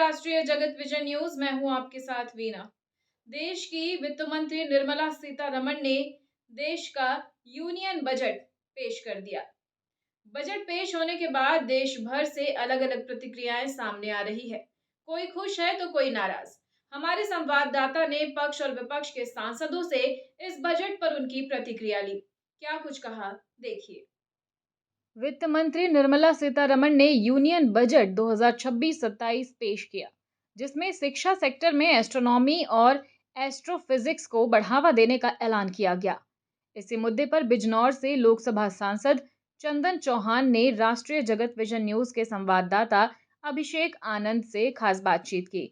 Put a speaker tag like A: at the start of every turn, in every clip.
A: राष्ट्रीय जगत vision news. मैं हूं आपके साथ वीना। देश की वित्त मंत्री निर्मला सीतारमण ने देश का यूनियन बजट पेश कर दिया। बजट पेश होने के बाद देश भर से अलग अलग प्रतिक्रियाएं सामने आ रही है। कोई खुश है तो कोई नाराज। हमारे संवाददाता ने पक्ष और विपक्ष के सांसदों से इस बजट पर उनकी प्रतिक्रिया ली। क्या कुछ कहा, देखिए। वित्त मंत्री निर्मला सीतारमण ने यूनियन बजट 2026-27 पेश किया, जिसमें शिक्षा सेक्टर में एस्ट्रोनॉमी और एस्ट्रोफिजिक्स को बढ़ावा देने का ऐलान किया गया। इसी मुद्दे पर बिजनौर से लोकसभा सांसद चंदन चौहान ने राष्ट्रीय जगत विजन न्यूज के संवाददाता अभिषेक आनंद से खास बातचीत की।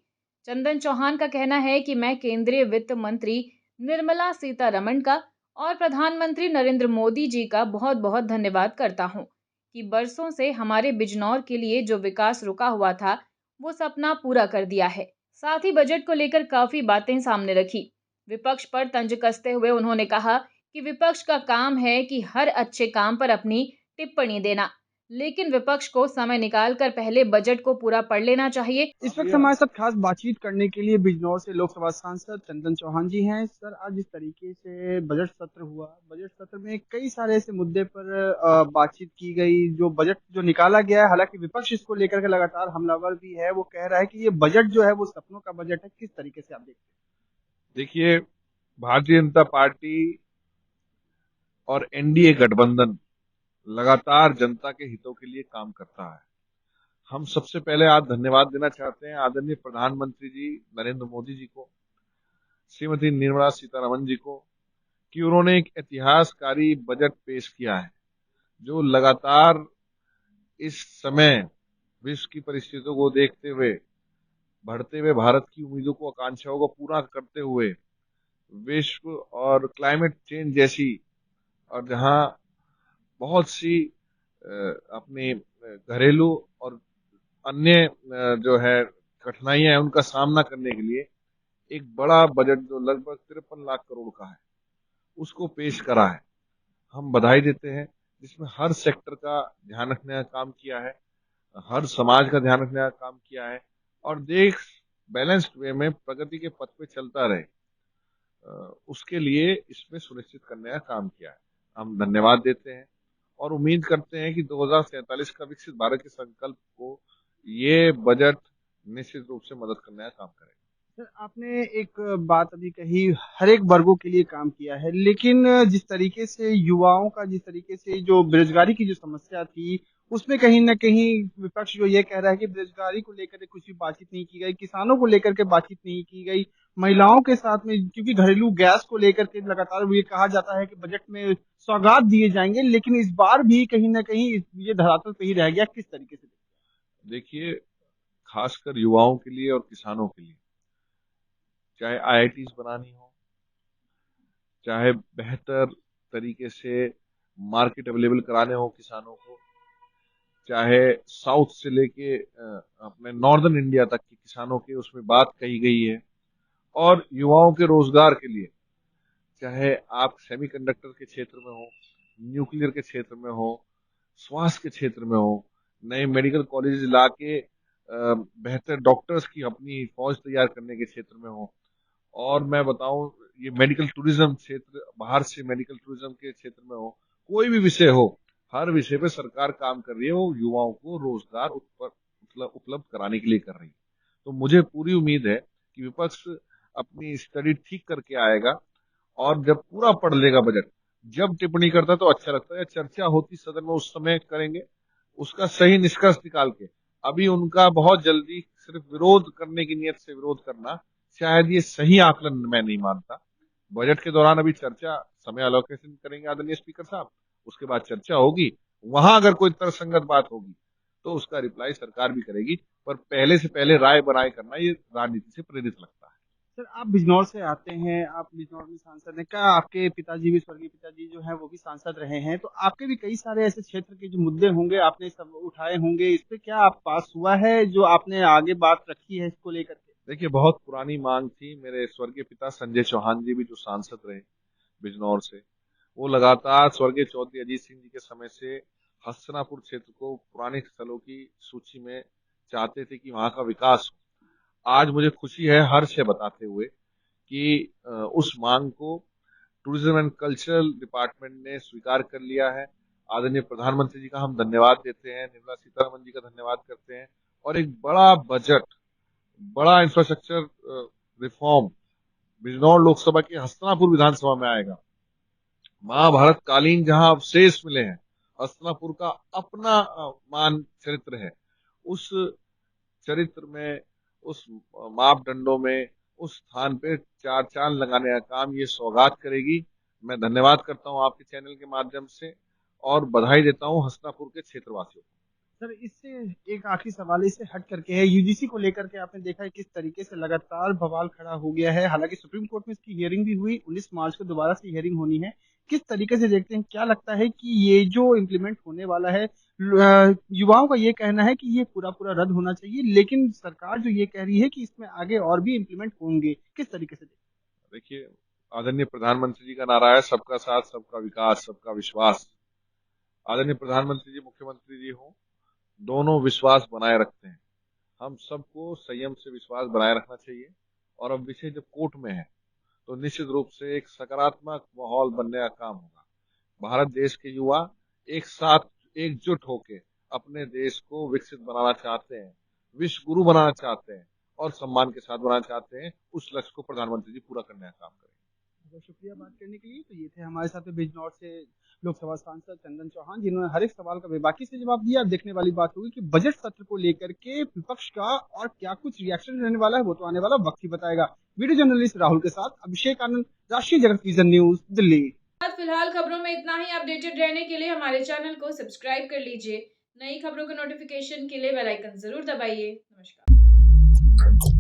A: चंदन चौहान का कहना है कि मैं केंद्रीय वित्त मंत्री निर्मला सीतारमण का और प्रधानमंत्री नरेंद्र मोदी जी का बहुत बहुत धन्यवाद करता हूं कि बरसों से हमारे बिजनौर के लिए जो विकास रुका हुआ था वो सपना पूरा कर दिया है। साथ ही बजट को लेकर काफी बातें सामने रखी। विपक्ष पर तंज कसते हुए उन्होंने कहा कि विपक्ष का काम है कि हर अच्छे काम पर अपनी टिप्पणी देना, लेकिन विपक्ष को समय निकालकर पहले बजट को पूरा पढ़ लेना चाहिए।
B: इस वक्त हमारे साथ खास बातचीत करने के लिए बिजनौर से लोकसभा सांसद चंदन चौहान जी हैं। सर, आज जिस तरीके से बजट सत्र हुआ, बजट सत्र में कई सारे ऐसे मुद्दे पर बातचीत की गई। जो बजट जो निकाला गया है, हालांकि विपक्ष इसको लेकर के लगातार हमलावर भी है। वो कह रहा है कि ये बजट जो है वो सपनों का बजट है। किस तरीके से आप देखते हैं?
C: देखिए, भारतीय जनता पार्टी और एनडीए गठबंधन लगातार जनता के हितों के लिए काम करता है। हम सबसे पहले आज धन्यवाद देना चाहते हैं आदरणीय प्रधानमंत्री जी नरेंद्र मोदी जी को, श्रीमती निर्मला सीतारमण जी को, कि उन्होंने एक ऐतिहासिकारी बजट पेश किया है, जो लगातार इस समय विश्व की परिस्थितियों को देखते हुए, बढ़ते हुए भारत की उम्मीदों को, आकांक्षाओं को पूरा करते हुए विश्व और क्लाइमेट चेंज जैसी, और जहां बहुत सी अपनी घरेलू और अन्य जो है कठिनाइयां हैं, उनका सामना करने के लिए एक बड़ा बजट जो लगभग 53 लाख करोड़ का है, उसको पेश करा है। हम बधाई देते हैं, जिसमें हर सेक्टर का ध्यान रखने का काम किया है, हर समाज का ध्यान रखने का काम किया है, और देश बैलेंस्ड वे में प्रगति के पथ पे चलता रहे, उसके लिए इसमें सुनिश्चित करने का काम किया है। हम धन्यवाद देते हैं और उम्मीद करते हैं कि 2047 का विकसित भारत के संकल्प को ये बजट निश्चित रूप से मदद करने का काम करेगा।
B: सर, आपने एक बात अभी कही, हर एक वर्गों के लिए काम किया है, लेकिन जिस तरीके से युवाओं का, जिस तरीके से जो बेरोजगारी की जो समस्या थी, उसमें कहीं ना कहीं विपक्ष जो ये कह रहा है कि बेरोजगारी को लेकर कुछ भी बातचीत नहीं की गई, किसानों को लेकर के बातचीत नहीं की गई, महिलाओं के साथ में, क्योंकि घरेलू गैस को लेकर के लगातार ये कहा जाता है कि बजट में सौगात दिए जाएंगे, लेकिन इस बार भी कहीं ना कहीं ये धरातल पे ही रह गया। किस तरीके से?
C: देखिए, खासकर युवाओं के लिए और किसानों के लिए, चाहे आईआईटीज बनानी हो, चाहे बेहतर तरीके से मार्केट अवेलेबल कराने हो किसानों को, चाहे साउथ से लेके अपने नॉर्दर्न इंडिया तक के किसानों के उसमें बात कही गई है, और युवाओं के रोजगार के लिए, चाहे आप सेमीकंडक्टर के क्षेत्र में हो, न्यूक्लियर के क्षेत्र में हो, स्वास्थ्य के क्षेत्र में हो, नए मेडिकल कॉलेज ला के बेहतर डॉक्टर्स की अपनी फौज तैयार करने के क्षेत्र में हो, और मैं बताऊं ये मेडिकल टूरिज्म क्षेत्र, बाहर से मेडिकल टूरिज्म के क्षेत्र में हो, कोई भी विषय हो, हर विषय पे सरकार काम कर रही है। वो युवाओं को रोजगार उपलब्ध कराने के लिए कर रही है। तो मुझे पूरी उम्मीद है कि विपक्ष अपनी स्टडी ठीक करके आएगा, और जब पूरा पढ़ लेगा बजट, जब टिप्पणी करता तो अच्छा लगता है, चर्चा होती सदन में उस समय करेंगे, उसका सही निष्कर्ष निकाल के। अभी उनका बहुत जल्दी सिर्फ विरोध करने की नियत से विरोध करना, शायद ये सही आकलन मैं नहीं मानता। बजट के दौरान अभी चर्चा, समय अलोकेशन करेंगे आदरणीय स्पीकर साहब, उसके बाद चर्चा होगी, वहां अगर कोई तर्कसंगत बात होगी तो उसका रिप्लाई सरकार भी करेगी, पर पहले से पहले राय बनाए करना ये राजनीति से प्रेरित लगता है।
B: सर, आप बिजनौर से आते हैं, आप बिजनौर में सांसद हैं। क्या आपके पिताजी भी, स्वर्गीय पिताजी जो हैं वो भी सांसद रहे हैं, तो आपके भी कई सारे ऐसे क्षेत्र के जो मुद्दे होंगे आपने सब उठाए होंगे, इस पे क्या आप पास हुआ है जो आपने आगे बात रखी है इसको लेकर के?
C: देखिए, बहुत पुरानी मांग थी। मेरे स्वर्गीय पिता संजय चौहान जी भी जो सांसद रहे बिजनौर से, वो लगातार स्वर्गीय चौधरी अजीत सिंह जी के समय से हस्तिनापुर क्षेत्र को पुराने स्थलों की सूची में चाहते थे कि वहां का विकास हो। आज मुझे खुशी है हर्ष है बताते हुए कि उस मांग को टूरिज्म एंड कल्चरल डिपार्टमेंट ने स्वीकार कर लिया है। आदरणीय प्रधानमंत्री जी का हम धन्यवाद देते हैं, निर्मला सीतारमण जी का धन्यवाद करते हैं, और एक बड़ा बजट, बड़ा इंफ्रास्ट्रक्चर रिफॉर्म बिजनौर लोकसभा की हस्तिनापुर विधानसभा में आएगा। महाभारत कालीन जहां अवशेष मिले हैं, हस्तिनापुर का अपना मान चरित्र है। उस चरित्र में, उस मापदंडों में, उस स्थान पे चार चांद लगाने का काम ये सौगात करेगी। मैं धन्यवाद करता हूं आपके चैनल के माध्यम से और बधाई देता हूं हस्तिनापुर के क्षेत्रवासियों को।
B: सर, इससे एक आखिरी सवाल इससे हट करके है, यूजीसी को लेकर के आपने देखा है किस तरीके से लगातार बवाल खड़ा हो गया है। हालांकि सुप्रीम कोर्ट में इसकी हियरिंग भी हुई, 19 मार्च को दोबारा से हियरिंग होनी है। किस तरीके से देखते हैं, क्या लगता है कि ये जो इम्प्लीमेंट होने वाला है, युवाओं का ये कहना है कि ये पूरा पूरा रद्द होना चाहिए, लेकिन सरकार जो ये कह रही है कि इसमें आगे और भी इम्प्लीमेंट होंगे, किस तरीके से
C: देखिए, आदरणीय प्रधानमंत्री जी का नारा है सबका साथ, सबका विकास, सबका विश्वास। आदरणीय प्रधानमंत्री जी, मुख्यमंत्री जी हो, दोनों विश्वास बनाए रखते हैं। हम सबको संयम से विश्वास बनाए रखना चाहिए, और अब विषय जब कोर्ट में है तो निश्चित रूप से एक सकारात्मक माहौल बनने का काम होगा। भारत देश के युवा एक साथ एकजुट होकर अपने देश को विकसित बनाना चाहते हैं, विश्व गुरु बनाना चाहते हैं और सम्मान के साथ बनाना चाहते हैं। उस लक्ष्य को प्रधानमंत्री जी पूरा करने का काम करेंगे।
B: बहुत शुक्रिया बात करने के लिए। तो ये थे हमारे साथ बिजनौर से लोकसभा सांसद चंदन चौहान, जिन्होंने हर एक सवाल का बेबाकी से जवाब दिया। अब देखने वाली बात होगी कि बजट सत्र को लेकर के विपक्ष का और क्या कुछ रिएक्शन रहने वाला है, वो तो आने वाला वक्त ही बताएगा। वीडियो जर्नलिस्ट राहुल के साथ अभिषेक आनंद, राष्ट्रीय जगत विजन न्यूज, दिल्ली।
A: फिलहाल खबरों में इतना ही। अपडेटेड रहने के लिए हमारे चैनल को सब्सक्राइब कर लीजिए। नई खबरों के नोटिफिकेशन के लिए बेल आइकन जरूर दबाइए। नमस्कार।